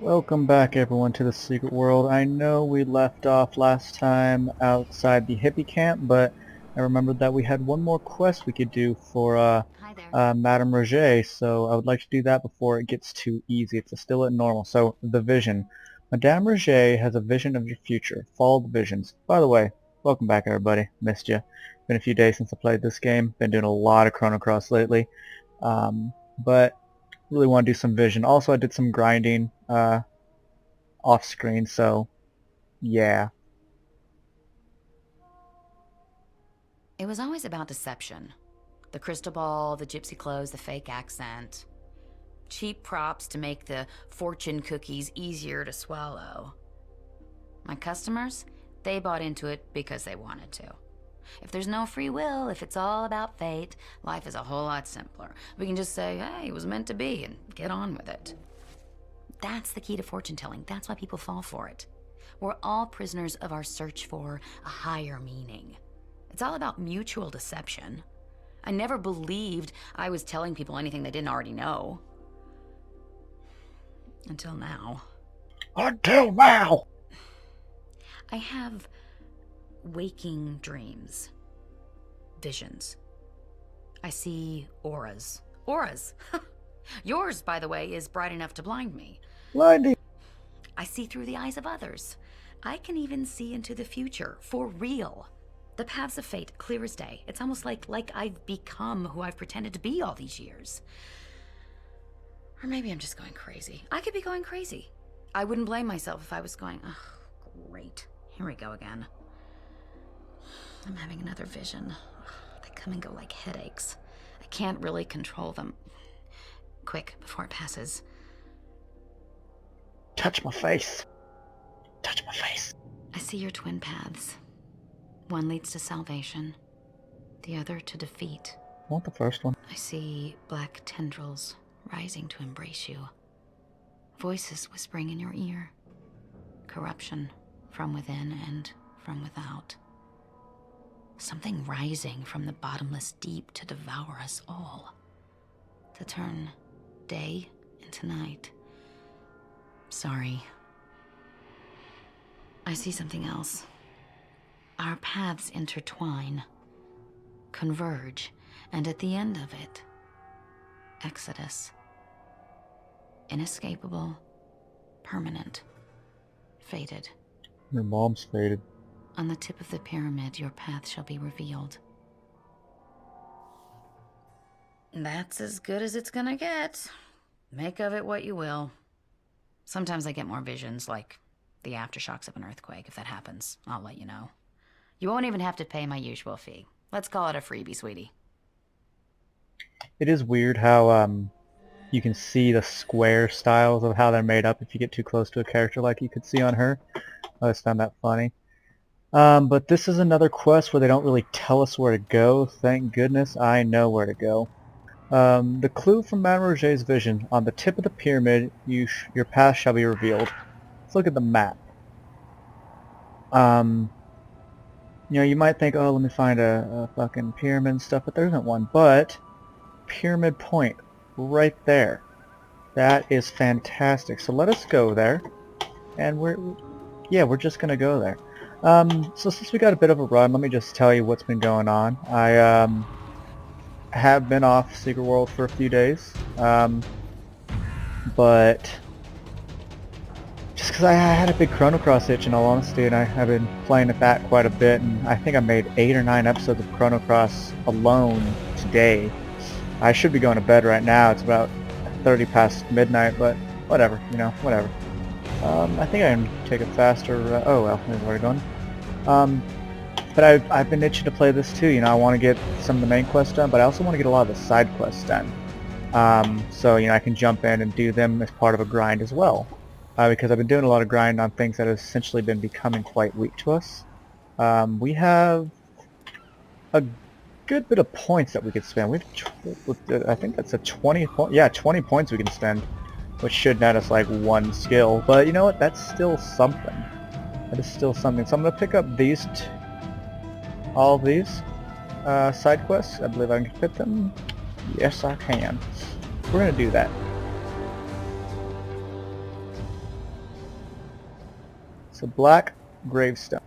Welcome back everyone to the Secret World. I know we left off last time outside the hippie camp, but I remembered that we had one more quest we could do for Hi there. Madame Roger, so I would like to do that before it gets too easy. It's still at normal. So, the vision. Madame Roger has a vision of your future. Follow the visions. By the way, welcome back everybody. Missed you. Been a few days since I played this game. Been doing a lot of Chrono Cross lately. But really want to do some vision. Also, I did some grinding off screen, so yeah. It was always about deception. The crystal ball, the gypsy clothes, the fake accent. Cheap props to make the fortune cookies easier to swallow. My customers, they bought into it because they wanted to. If there's no free will, if it's all about fate, life is a whole lot simpler. We can just say, hey, it was meant to be, and get on with it. That's the key to fortune telling. That's why people fall for it. We're all prisoners of our search for a higher meaning. It's all about mutual deception. I never believed I was telling people anything they didn't already know. Until now. Until now! I have waking dreams. Visions. I see auras. Auras! Yours, by the way, is bright enough to blind me. Blinding! I see through the eyes of others. I can even see into the future, for real. The paths of fate, clear as day. It's almost like I've become who I've pretended to be all these years. Or maybe I'm just going crazy. I could be going crazy. I wouldn't blame myself if I was going, oh, great. Here we go again. I'm having another vision. They come and go like headaches. I can't really control them. Quick, before it passes. Touch my face. Touch my face. I see your twin paths. One leads to salvation, the other to defeat. I want the first one. I see black tendrils rising to embrace you. Voices whispering in your ear. Corruption from within and from without. Something rising from the bottomless deep to devour us all. To turn day into night. Sorry. I see something else. Our paths intertwine, converge, and at the end of it, Exodus. Inescapable, permanent, fated. Your mom's faded. On the tip of the pyramid, your path shall be revealed. That's as good as it's gonna get. Make of it what you will. Sometimes I get more visions, like the aftershocks of an earthquake. If that happens, I'll let you know. You won't even have to pay my usual fee. Let's call it a freebie, sweetie. It is weird how you can see the square styles of how they're made up if you get too close to a character like you could see on her. I always found that funny. But this is another quest where they don't really tell us where to go. Thank goodness I know where to go. The clue from Madame Roger's vision. On the tip of the pyramid, your path shall be revealed. Let's look at the map. You know, you might think, oh, let me find a fucking pyramid and stuff, but there isn't one. But, Pyramid Point, right there. That is fantastic. So let us go there. And we're just gonna go there. So since we got a bit of a run, let me just tell you what's been going on. I have been off Secret World for a few days. But just because I had a big Chrono Cross itch in all honesty, and I've been playing at that quite a bit, and I think I made 8 or 9 episodes of Chrono Cross alone today. I should be going to bed right now. It's about 30 past midnight, but whatever, you know, whatever. I think I can take it faster. Oh well, there's where we're going. But I've been itching to play this too. You know, I want to get some of the main quests done, but I also want to get a lot of the side quests done. So you know, I can jump in and do them as part of a grind as well. Because I've been doing a lot of grind on things that have essentially been becoming quite weak to us. We have a good bit of points that we could spend. I think that's a 20 point. Yeah, 20 points we can spend, which should net us like 1 skill. But you know what? That's still something. That is still something. So I'm gonna pick up all of these side quests. I believe I can fit them. Yes, I can. We're gonna do that. So black gravestone.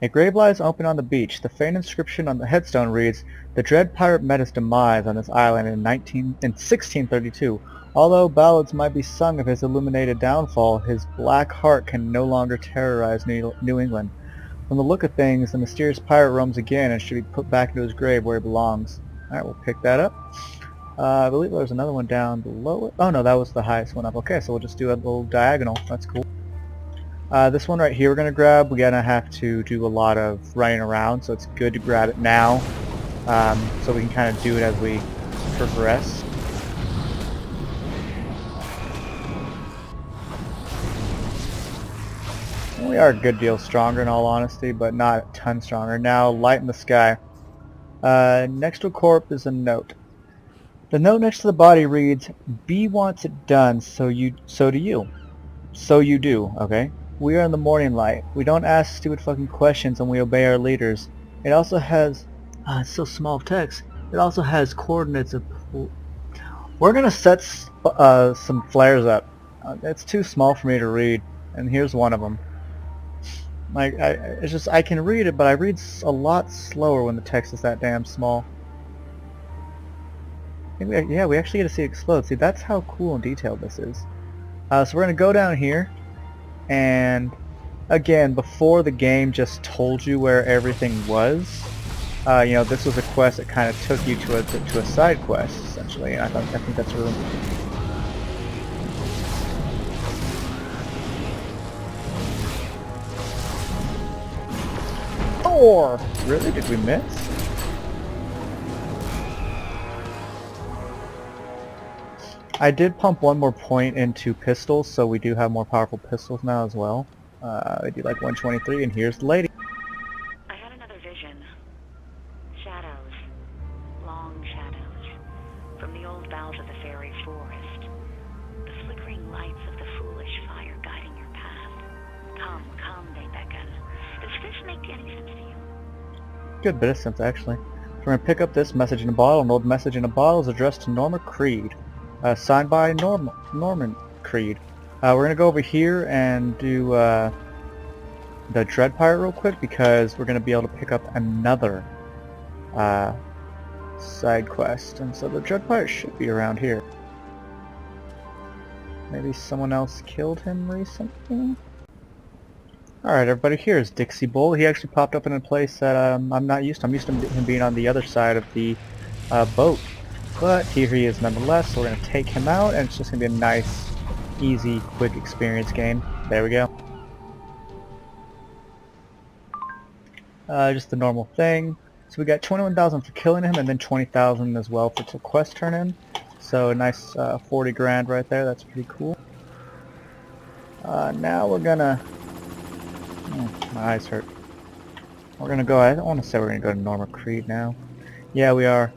A grave lies open on the beach. The faint inscription on the headstone reads, "The dread pirate met his demise on this island in 1632. Although ballads might be sung of his illuminated downfall, his black heart can no longer terrorize New England. From the look of things, the mysterious pirate roams again and should be put back into his grave where he belongs." Alright, we'll pick that up. I believe there's another one down below it. Oh no, that was the highest one up. Okay, so we'll just do a little diagonal. That's cool. This one right here we're going to grab. We're going to have to do a lot of running around, so it's good to grab it now, so we can kind of do it as we progress. We are a good deal stronger in all honesty, but not a ton stronger. Now, light in the sky. Next to a corpse is a note. The note next to the body reads, "B wants it done, so do you. So you do, okay? We are in the morning light. We don't ask stupid fucking questions and we obey our leaders." It also has, it's so small text. It also has coordinates of, we're gonna set some flares up. It's too small for me to read, and here's one of them. Like, it's just, I can read it, but I read a lot slower when the text is that damn small. Yeah, we actually get to see it explode. See, that's how cool and detailed this is. So we're going to go down here, and again, before the game just told you where everything was, you know, this was a quest that kind of took you to a side quest, essentially, and I think that's really... Thor! Really? Did we miss? I did pump one more point into pistols, so we do have more powerful pistols now as well. I do like 123, and here's the lady. I had another vision. Shadows. Long shadows. From the old boughs of the fairy forest. The flickering lights of the foolish fire guiding your path. Come, come, they beckon. Does this make any sense to you? Good bit of sense, actually. We're going to pick up this message in a bottle. An old message in a bottle is addressed to Norma Creed. Signed by Norman Creed. We're going to go over here and do the Dread Pirate real quick, because we're going to be able to pick up another side quest. And so the Dread Pirate should be around here. Maybe someone else killed him recently? Alright everybody, here's Dixie Bull. He actually popped up in a place that I'm not used to. I'm used to him being on the other side of the boat. But here he is nonetheless, so we're going to take him out, and it's just going to be a nice, easy, quick experience game. There we go. Just the normal thing. So we got 21,000 for killing him, and then 20,000 as well for the quest turn in. So a nice 40 grand right there. That's pretty cool. Now we're gonna... my eyes hurt. We're gonna go... I don't want to say we're gonna go to Norma Creed now. Yeah, we are.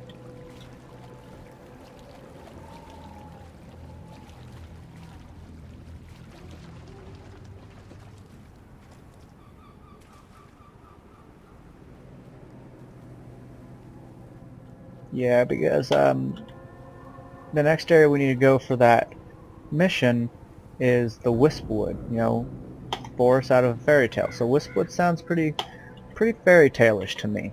Yeah, because the next area we need to go for that mission is the Wispwood, you know, forest out of a fairy tale. So Wispwood sounds pretty fairy tale-ish to me.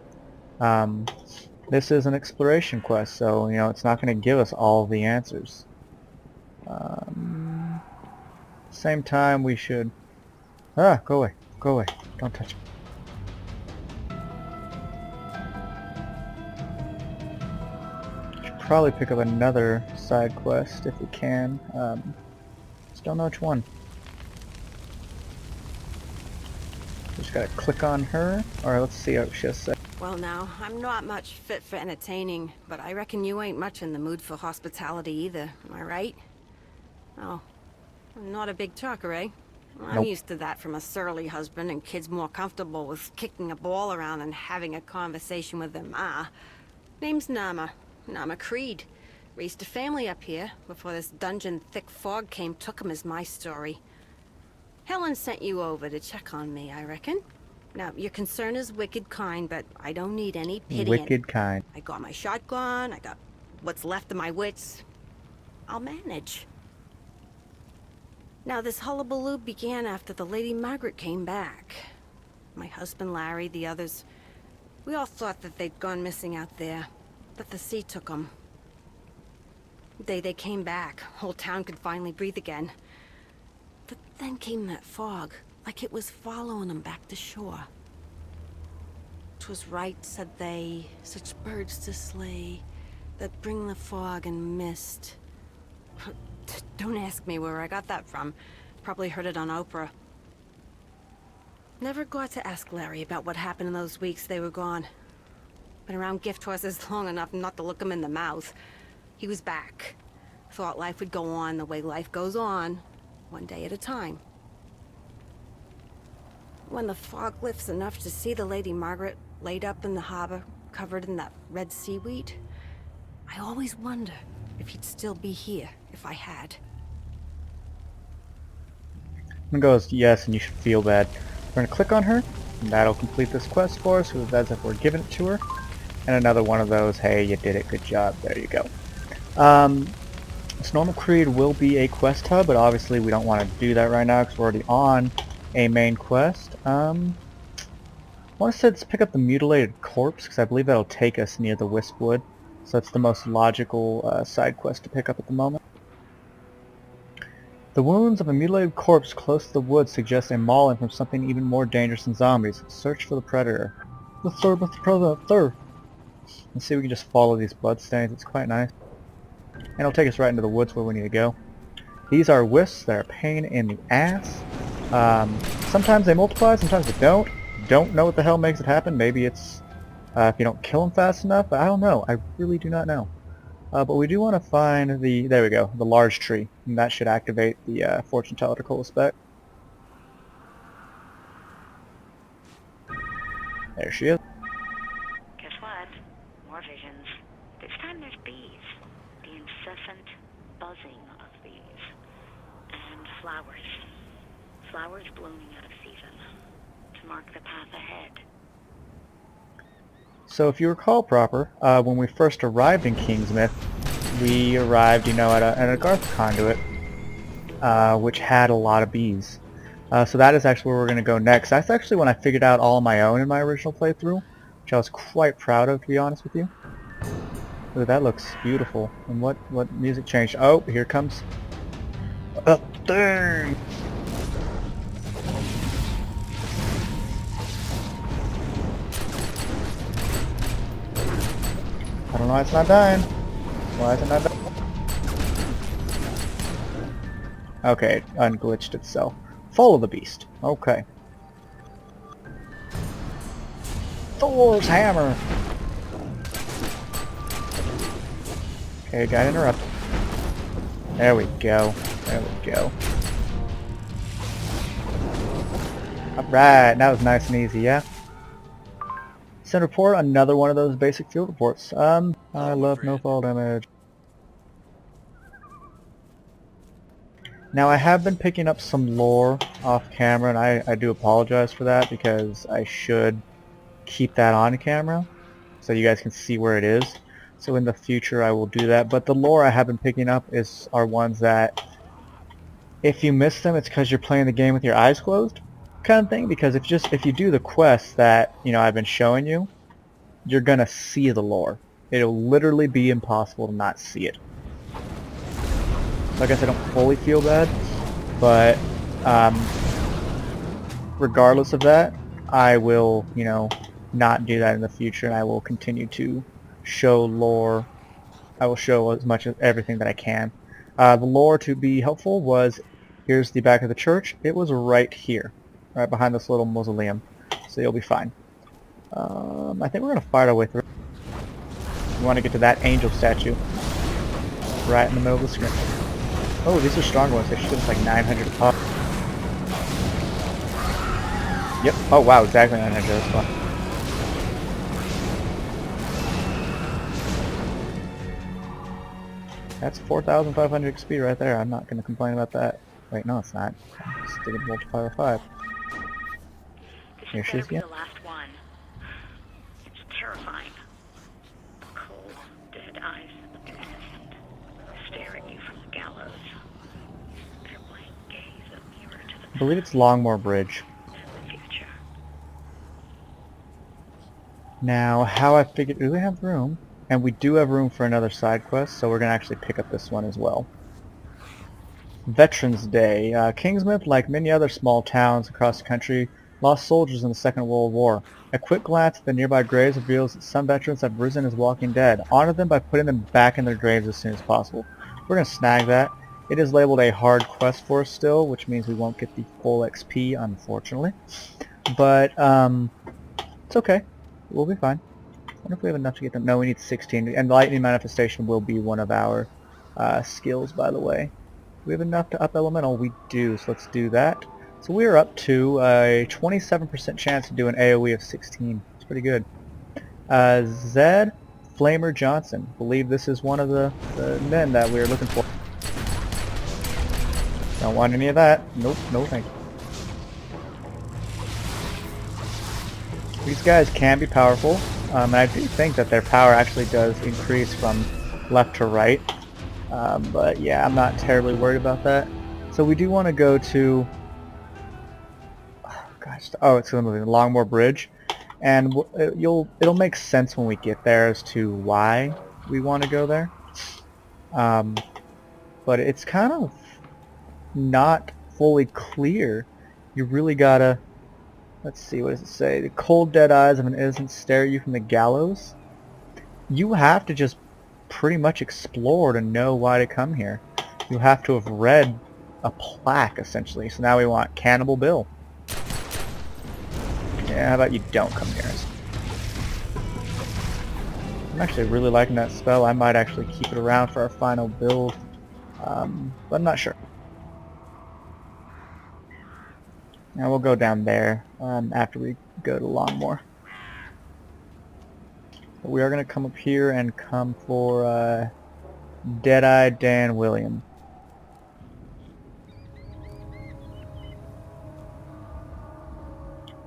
This is an exploration quest, so you know it's not going to give us all the answers. Same time, we should... go away, go away, don't touch me. Probably pick up another side quest if we can. Just don't know which one. Just gotta click on her. Alright, let's see what she has to say. Well now, I'm not much fit for entertaining, but I reckon you ain't much in the mood for hospitality either, am I right? Oh, I'm not a big talker, eh? I'm Nope. used to that from a surly husband, and kids more comfortable with kicking a ball around and having a conversation with their ma. Name's Nama Creed. Raised a family up here before this dungeon thick fog came took 'em is my story. Helen sent you over to check on me, I reckon. Now, your concern is wicked kind, but I don't need any pitying. Wicked kind. I got my shotgun, I got what's left of my wits. I'll manage. Now, this hullabaloo began after the Lady Margaret came back. My husband Larry, the others, we all thought that they'd gone missing out there, that the sea took them. They came back. Whole town could finally breathe again. But then came that fog, like it was following them back to shore. 'Twas right, said they, such birds to slay, that bring the fog and mist. Don't ask me where I got that from. Probably heard it on Oprah. Never got to ask Larry about what happened in those weeks they were gone. Been around gift horses long enough not to look him in the mouth. He was back. Thought life would go on the way life goes on, one day at a time. When the fog lifts enough to see the Lady Margaret laid up in the harbor, covered in that red seaweed, I always wonder if he'd still be here if I had. I'm gonna go as yes, and you should feel bad. We're gonna click on her, and that'll complete this quest for us, so as if we're giving it to her. And another one of those, hey, you did it, good job, there you go. This normal creed will be a quest hub, but obviously we don't want to do that right now because we're already on a main quest. I want to pick up the mutilated corpse because I believe that'll take us near the Wispwood. So that's the most logical side quest to pick up at the moment. The wounds of a mutilated corpse close to the wood suggest a mauling from something even more dangerous than zombies. Search for the predator. Let's see if we can just follow these bloodstains. It's quite nice. And it'll take us right into the woods where we need to go. These are wisps. They're a pain in the ass. Sometimes they multiply, sometimes they don't. Don't know what the hell makes it happen. Maybe it's if you don't kill them fast enough. I don't know. I really do not know. But we do want to find the, there we go, the large tree. And that should activate the fortune teller to Cola spec. There she is. Guess what? More visions. This time there's bees. The incessant buzzing of bees. And flowers. Flowers blooming out of season. To mark the path ahead. So if you recall proper, when we first arrived in Kingsmouth, we arrived, you know, at a Garth conduit, which had a lot of bees. So that is actually where we're going to go next. That's actually when I figured out all on my own in my original playthrough, which I was quite proud of, to be honest with you. Ooh, that looks beautiful. And what music changed? Oh, here comes a thing! I don't know why it's not dying. Why is it not dying? Okay, it unglitched itself. Follow the beast. Okay. Thor's hammer! Okay, got interrupted. There we go. There we go. Alright, that was nice and easy, yeah? Send report, another one of those basic field reports. I love no fall damage. Now I have been picking up some lore off camera, and I do apologize for that because I should keep that on camera so you guys can see where it is. So in the future I will do that. But the lore I have been picking up are ones that if you miss them, it's because you're playing the game with your eyes closed, kind of thing. Because if you do the quests that I've been showing you, you're gonna see the lore. It'll literally be impossible to not see it. Like I said, I don't fully feel bad, but regardless of that, I will, not do that in the future, and I will continue to show lore. I will show as much of everything that I can. The lore, to be helpful, was here's the back of the church. It was right here, right behind this little mausoleum, so you'll be fine. I think we're gonna fight our way through. We want to get to that angel statue, right in the middle of the screen. Oh, these are stronger ones. They shoot us like 900 a pop. Yep. Oh wow, exactly 900. That's fun. That's 4,500 XP right there. I'm not going to complain about that. Wait, no, it's not. It's still going to multiply by 5. Here she is again. The last one. It's terrifying. Cold, dead eyes of the innocent stare at you from the gallows. Their blank gaze believe it's Longmore Bridge. for the future. Now, how I figured, do we have room? And we do have room for another side quest, so we're going to actually pick up this one as well. Veterans Day. Kingsmouth, like many other small towns across the country, lost soldiers in the Second World War. A quick glance at the nearby graves reveals that some veterans have risen as walking dead. Honor them by putting them back in their graves as soon as possible. We're going to snag that. It is labeled a hard quest for us still, which means we won't get the full XP, unfortunately. But, it's okay. We'll be fine. I wonder if we have enough to get them. No, we need 16. And Lightning Manifestation will be one of our skills, by the way. We have enough to up elemental. We do, so let's do that. So we are up to a 27% chance to do an AoE of 16. It's pretty good. Zed Flamer Johnson. Believe this is one of the men that we are looking for. Don't want any of that. Nope, no thank you. These guys can be powerful, and I do think that their power actually does increase from left to right. But yeah, I'm not terribly worried about that. So we do want to go to, it's going to move Longmore Bridge, and it'll make sense when we get there as to why we want to go there. But it's kind of not fully clear. You really gotta, let's see, what does it say? The cold dead eyes of an innocent stare at you from the gallows. You have to just pretty much explore to know why to come here. You have to have read a plaque, essentially. So now we want Cannibal Bill. Yeah, how about you don't come near us? I'm actually really liking that spell. I might actually keep it around for our final build, but I'm not sure. Now we'll go down there after we go to Longmore. But we are going to come up here and come for Deadeye Dan William.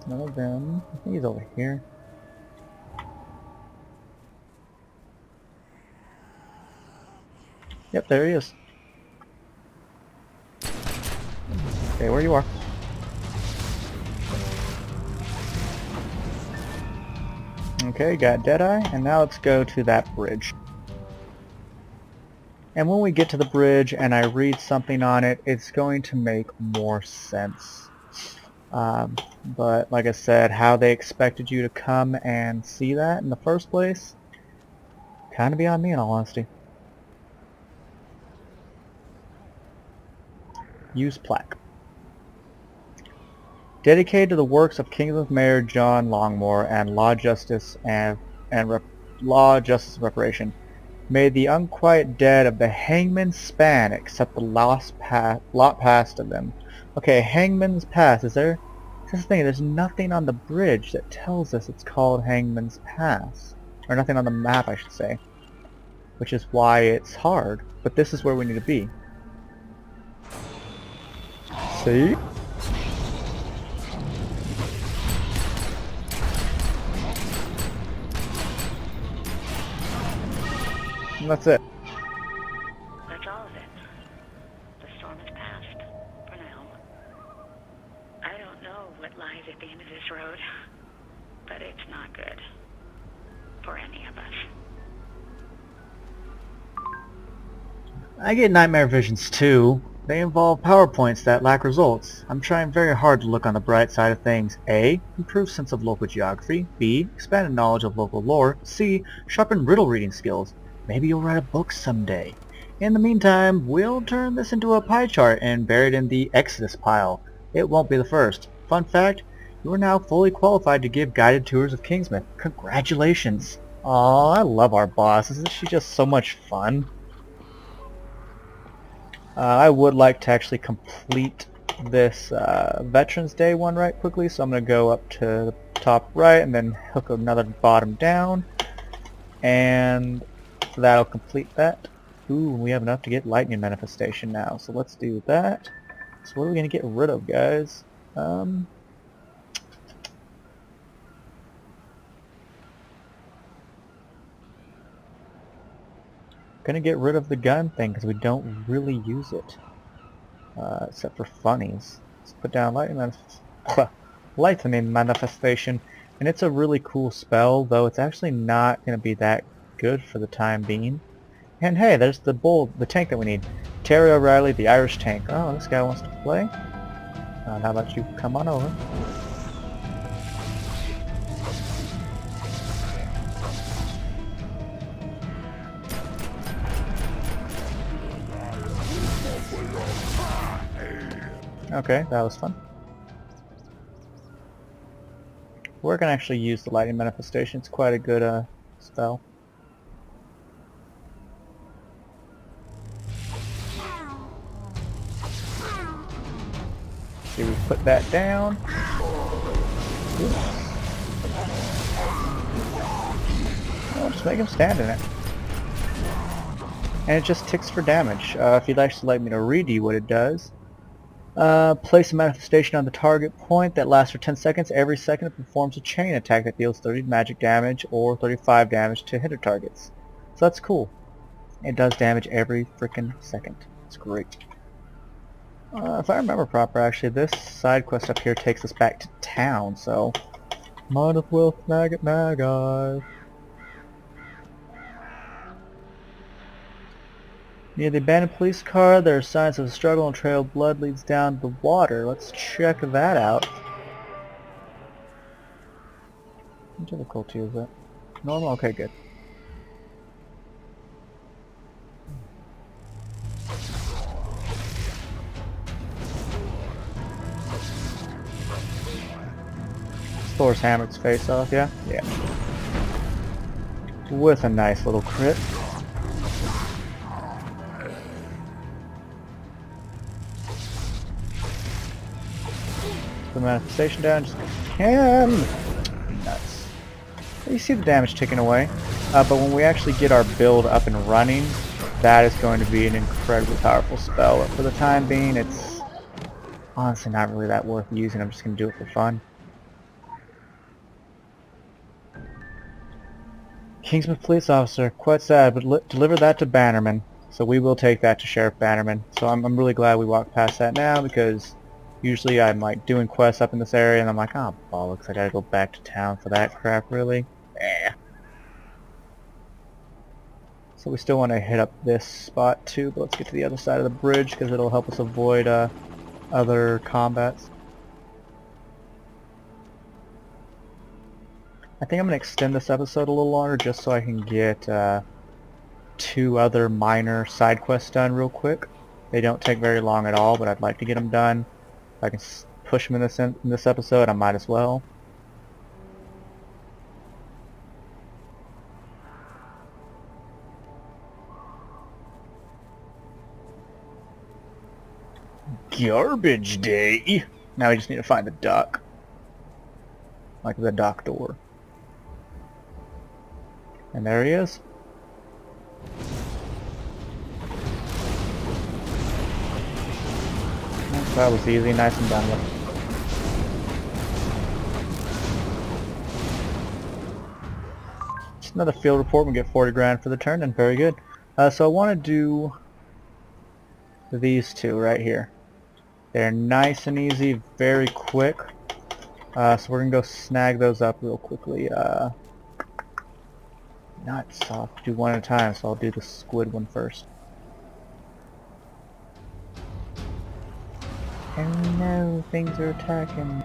None of them. I think he's over here. Yep, there he is. Okay, where you are. Okay, got Deadeye, and now let's go to that bridge. And when we get to the bridge and I read something on it, it's going to make more sense. But like I said, how they expected you to come and see that in the first place, kind of beyond me in all honesty. Use plaque. Dedicated to the works of Kingsmouth Mayor John Longmore and Law, Justice, and Law, Justice, and Reparation. May the unquiet dead of the hangman's span accept the lot past of them. Okay, hangman's pass. Is there? This is the thing. There's nothing on the bridge that tells us it's called Hangman's Pass, or nothing on the map, I should say. Which is why it's hard. But this is where we need to be. See? And that's it. That's all of it. The storm has passed, for now. I don't know what lies at the end of this road, but it's not good. For any of us. I get nightmare visions too. They involve PowerPoints that lack results. I'm trying very hard to look on the bright side of things. A. Improve sense of local geography. B. Expanded knowledge of local lore. C. Sharpen riddle reading skills. Maybe you'll write a book someday. In the meantime, we'll turn this into a pie chart and bury it in the Exodus pile. It won't be the first. Fun fact, you are now fully qualified to give guided tours of Kingsmouth. Congratulations! Aw, I love our boss. Isn't she just so much fun? I would like to actually complete this Veterans Day one right quickly, so I'm going to go up to the top right and then hook another bottom down, and that'll complete that. Ooh, we have enough to get Lightning Manifestation now, so let's do that. So what are we going to get rid of, guys? Gonna get rid of the gun thing because we don't really use it, except for funnies. Let's put down lightning manifestation, and it's a really cool spell, though it's actually not going to be that good for the time being. And hey, there's the tank that we need. Terry O'Reilly, the Irish tank. Oh, this guy wants to play. How about you come on over? Okay, that was fun. We're gonna actually use the lightning manifestation. It's quite a good spell. See, we put that down. Oh, just make him stand in it. And it just ticks for damage. If you'd actually like me to read you what it does. Place a manifestation on the target point that lasts for 10 seconds. Every second it performs a chain attack that deals 30 magic damage or 35 damage to hitter targets. So that's cool. It does damage every freaking second. It's great. If I remember proper, actually, this side quest up here takes us back to town, so might as well snag it now, guys. Near the abandoned police car, there are signs of a struggle and a trail of blood leads down to the water. Let's check that out. What difficulty is that? Normal? Okay, good. Thor's hammered face off, yeah? Yeah. With a nice little crit. Put the manifestation down, just him! Nuts. You see the damage ticking away, but when we actually get our build up and running, that is going to be an incredibly powerful spell. But for the time being, it's honestly not really that worth using. I'm just going to do it for fun. Kingsmouth police officer, quite sad, but deliver that to Bannerman. So we will take that to Sheriff Bannerman. So I'm really glad we walked past that now, because usually I'm like doing quests up in this area and I'm like, oh bollocks, I gotta go back to town for that crap, really? Eh. So we still want to hit up this spot too, but let's get to the other side of the bridge because it'll help us avoid other combats. I think I'm going to extend this episode a little longer just so I can get 2 other minor side quests done real quick. They don't take very long at all, but I'd like to get them done. If I can push them in this episode, I might as well. Garbage day! Now we just need to find the dock. Like the dock door. And there he is. That was easy, nice and done with. Just another field report, we get 40 grand for the turn, and very good. So I want to do these 2 right here. They're nice and easy, very quick. So we're going to go snag those up real quickly. Not soft, do one at a time, so I'll do the squid one first. Oh no, things are attacking.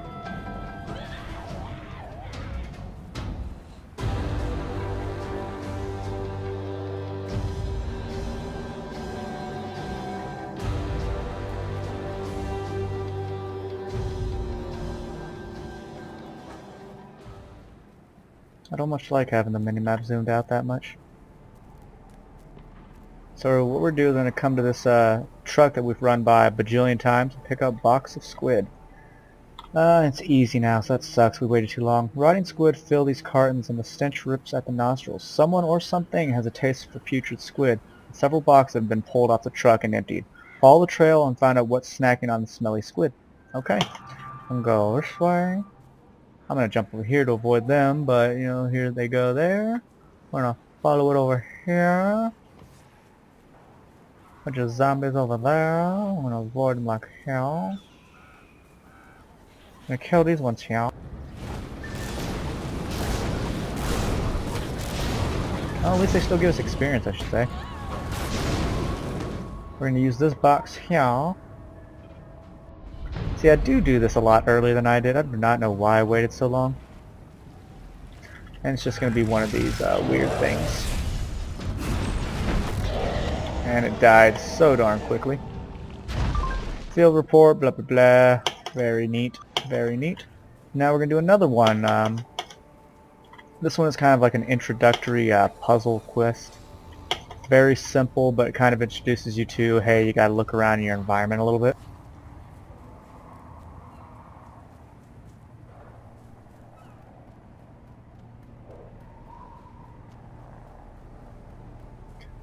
I don't much like having the minimap zoomed out that much. So what we're doing is going to come to this truck that we've run by a bajillion times and pick up a box of squid. It's easy now, so that sucks. We waited too long. Rotting squid fill these cartons and the stench rips at the nostrils. Someone or something has a taste for putrid squid. Several boxes have been pulled off the truck and emptied. Follow the trail and find out what's snacking on the smelly squid. Okay. I'm going to go this way. I'm going to jump over here to avoid them, but, you know, here they go there. We're going to follow it over here. Bunch of zombies over there. I'm going to avoid them like hell. gonna kill these ones here. Oh, at least they still give us experience, I should say. We're gonna use this box here. See, I do this a lot earlier than I did. I do not know why I waited so long. And it's just gonna be one of these weird things. And it died so darn quickly. Field report, blah blah blah. Very neat, very neat. Now we're gonna do another one. This one is kind of like an introductory puzzle quest. Very simple, but it kind of introduces you to, hey, you gotta look around your environment a little bit.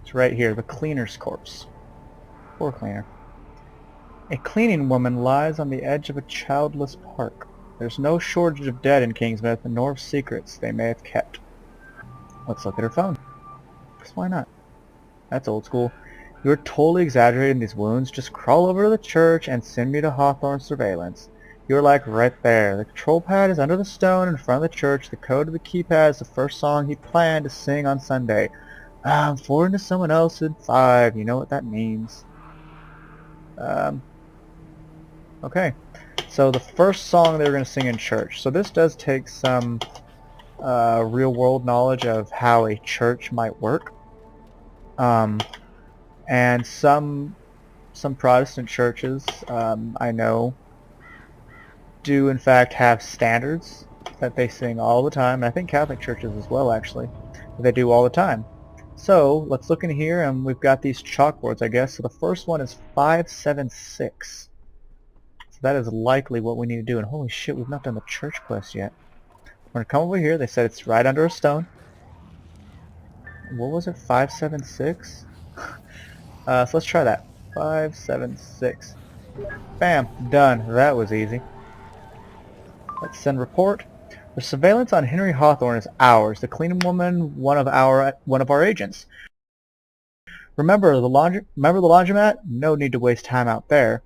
It's right here, the cleaner's corpse. Poor cleaner. A cleaning woman lies on the edge of a childless park. There's no shortage of dead in Kingsmouth, nor of secrets they may have kept. Let's look at her phone. Because why not? That's old school. You're totally exaggerating these wounds. Just crawl over to the church and send me to Hawthorne surveillance. You're like right there. The control pad is under the stone in front of the church. The code of the keypad is the first song he planned to sing on Sunday. I'm forwarding to someone else in 5. You know what that means. Okay. So the first song they were going to sing in church. So this does take some real-world knowledge of how a church might work. And some Protestant churches, I know, do in fact have standards that they sing all the time. And I think Catholic churches as well, actually, that they do all the time. So let's look in here, and we've got these chalkboards, I guess. So the first one is 576. So that is likely what we need to do. And holy shit, we've not done the church quest yet. We're gonna come over here. They said it's right under a stone. What was it? 576? So let's try that. 576. Bam! Done. That was easy. Let's send report. The surveillance on Henry Hawthorne is ours. The cleaning woman, one of our agents. Remember the laundromat? No need to waste time out there.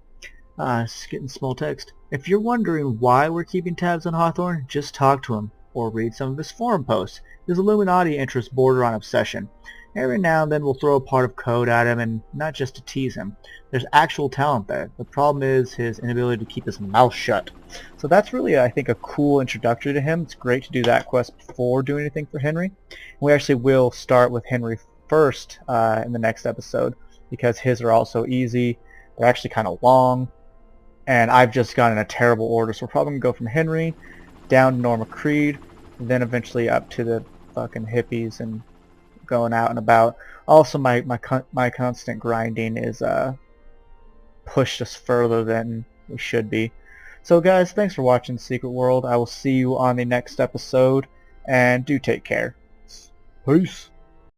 It's getting small text. If you're wondering why we're keeping tabs on Hawthorne, just talk to him, or read some of his forum posts. His Illuminati interests border on obsession. Every now and then we'll throw a part of code at him, and not just to tease him. There's actual talent there. The problem is his inability to keep his mouth shut. So that's really, I think, a cool introductory to him. It's great to do that quest before doing anything for Henry. We actually will start with Henry first in the next episode, because his are also easy. They're actually kind of long. And I've just gone in a terrible order, so we're probably going to go from Henry down to Norma Creed, then eventually up to the fucking hippies and going out and about. Also, my constant grinding is pushed us further than we should be. So guys, thanks for watching Secret World. I will see you on the next episode, and do take care. Peace.